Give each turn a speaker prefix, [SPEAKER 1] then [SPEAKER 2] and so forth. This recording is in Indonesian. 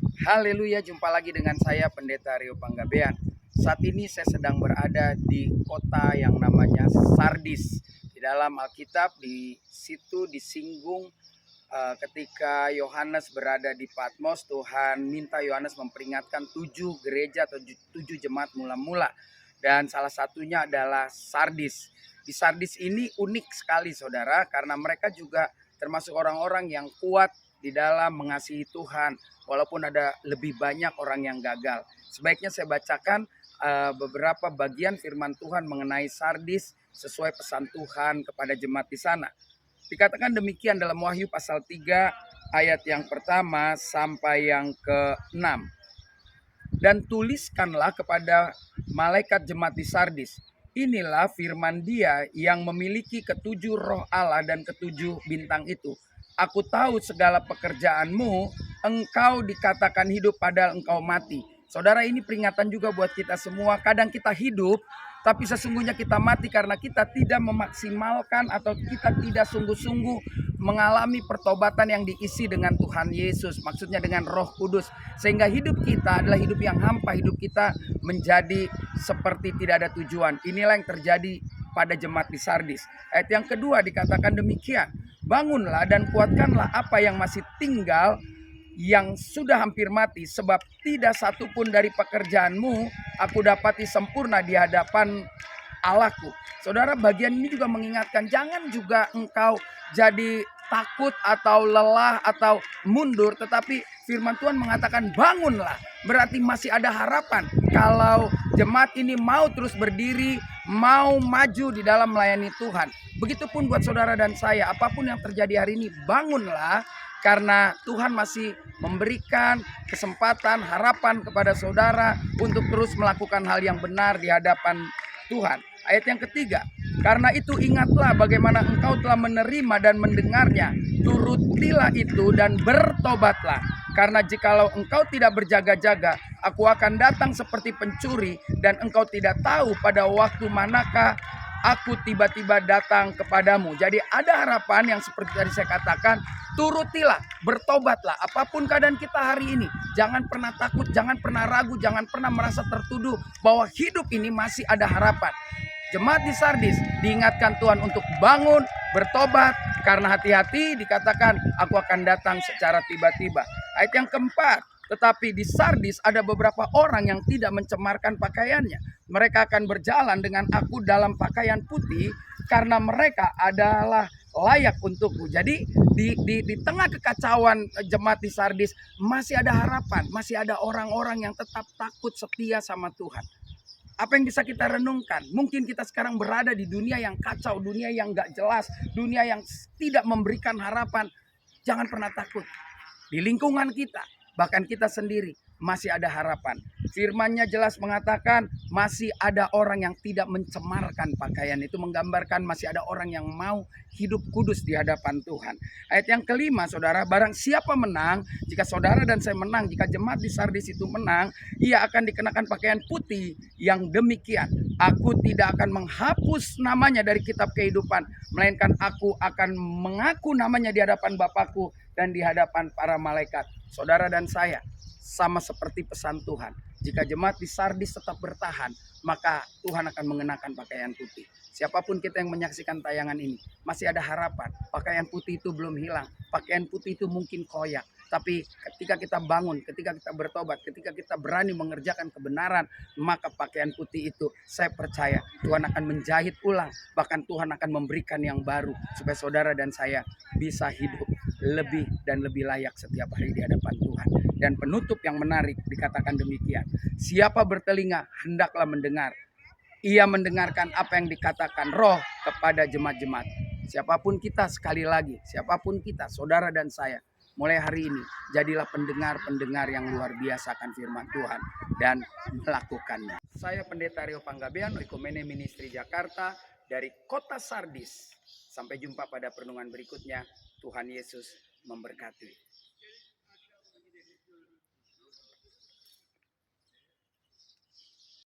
[SPEAKER 1] Haleluya, jumpa lagi dengan saya Pendeta Rio Panggabean. Saat ini saya sedang berada di kota yang namanya Sardis. Di dalam Alkitab di situ disinggung ketika Yohanes berada di Patmos, Tuhan minta Yohanes memperingatkan 7 gereja atau 7 jemaat mula-mula. Dan salah satunya adalah Sardis. Di Sardis ini unik sekali saudara, karena mereka juga termasuk orang-orang yang kuat di dalam mengasihi Tuhan, walaupun ada lebih banyak orang yang gagal. Sebaiknya saya bacakan beberapa bagian firman Tuhan mengenai Sardis sesuai pesan Tuhan kepada jemaat di sana. Dikatakan demikian dalam Wahyu pasal 3 ayat yang pertama sampai yang ke-6. Dan tuliskanlah kepada malaikat jemaat di Sardis, inilah firman Dia yang memiliki ketujuh roh Allah dan ketujuh bintang itu. Aku tahu segala pekerjaanmu, engkau dikatakan hidup padahal engkau mati. Saudara, ini peringatan juga buat kita semua. Kadang kita hidup, tapi sesungguhnya kita mati karena kita tidak memaksimalkan atau kita tidak sungguh-sungguh mengalami pertobatan yang diisi dengan Tuhan Yesus. Maksudnya dengan Roh Kudus. Sehingga hidup kita adalah hidup yang hampa. Hidup kita menjadi seperti tidak ada tujuan. Inilah yang terjadi pada jemaat di Sardis. Ayat yang kedua dikatakan demikian. Bangunlah dan kuatkanlah apa yang masih tinggal, yang sudah hampir mati, sebab tidak satupun dari pekerjaanmu aku dapati sempurna di hadapan Allahku. Saudara, bagian ini juga mengingatkan, jangan juga engkau jadi takut atau lelah atau mundur, tetapi firman Tuhan mengatakan bangunlah. Berarti masih ada harapan kalau jemaat ini mau terus berdiri, mau maju di dalam melayani Tuhan. Begitupun buat saudara dan saya, apapun yang terjadi hari ini, bangunlah. Karena Tuhan masih memberikan kesempatan, harapan kepada saudara untuk terus melakukan hal yang benar di hadapan Tuhan. Ayat yang ketiga, karena itu ingatlah bagaimana engkau telah menerima dan mendengarnya. Turutilah itu dan bertobatlah. Karena jikalau engkau tidak berjaga-jaga, aku akan datang seperti pencuri dan engkau tidak tahu pada waktu manakah aku tiba-tiba datang kepadamu. Jadi ada harapan yang seperti tadi saya katakan, turutilah, bertobatlah. Apapun keadaan kita hari ini, jangan pernah takut, jangan pernah ragu, jangan pernah merasa tertuduh bahwa hidup ini masih ada harapan. Jemaat di Sardis diingatkan Tuhan untuk bangun, bertobat, karena hati-hati dikatakan aku akan datang secara tiba-tiba. Ayat yang keempat, tetapi di Sardis ada beberapa orang yang tidak mencemarkan pakaiannya. Mereka akan berjalan dengan aku dalam pakaian putih karena mereka adalah layak untukku. Jadi di tengah kekacauan jemaat di Sardis masih ada harapan, masih ada orang-orang yang tetap takut setia sama Tuhan. Apa yang bisa kita renungkan? Mungkin kita sekarang berada di dunia yang kacau, dunia yang gak jelas, dunia yang tidak memberikan harapan. Jangan pernah takut. Di lingkungan kita, bahkan kita sendiri, masih ada harapan. Firman-Nya jelas mengatakan masih ada orang yang tidak mencemarkan pakaian. Itu menggambarkan masih ada orang yang mau hidup kudus di hadapan Tuhan. Ayat yang kelima, saudara, barang siapa menang, jika saudara dan saya menang, jika jemaat di Sardis itu menang, ia akan dikenakan pakaian putih yang demikian. Aku tidak akan menghapus namanya dari kitab kehidupan, melainkan aku akan mengaku namanya di hadapan Bapakku dan di hadapan para malaikat. Saudara dan saya, sama seperti pesan Tuhan. Jika jemaat di Sardis tetap bertahan, maka Tuhan akan mengenakan pakaian putih. Siapapun kita yang menyaksikan tayangan ini, masih ada harapan. Pakaian putih itu belum hilang. Pakaian putih itu mungkin koyak. Tapi ketika kita bangun, ketika kita bertobat, ketika kita berani mengerjakan kebenaran, maka pakaian putih itu, saya percaya Tuhan akan menjahit ulang. Bahkan Tuhan akan memberikan yang baru, supaya saudara dan saya bisa hidup lebih dan lebih layak setiap hari di hadapan Tuhan. Dan penutup yang menarik dikatakan demikian. Siapa bertelinga hendaklah mendengar. Ia mendengarkan apa yang dikatakan Roh kepada jemaat-jemaat. Siapapun kita, sekali lagi, siapapun kita, saudara dan saya, mulai hari ini jadilah pendengar-pendengar yang luar biasa akan firman Tuhan dan melakukannya. Saya Pendeta Rio Panggabean, Oikumene Ministry Jakarta dari kota Sardis. Sampai jumpa pada perenungan berikutnya. Tuhan Yesus memberkati.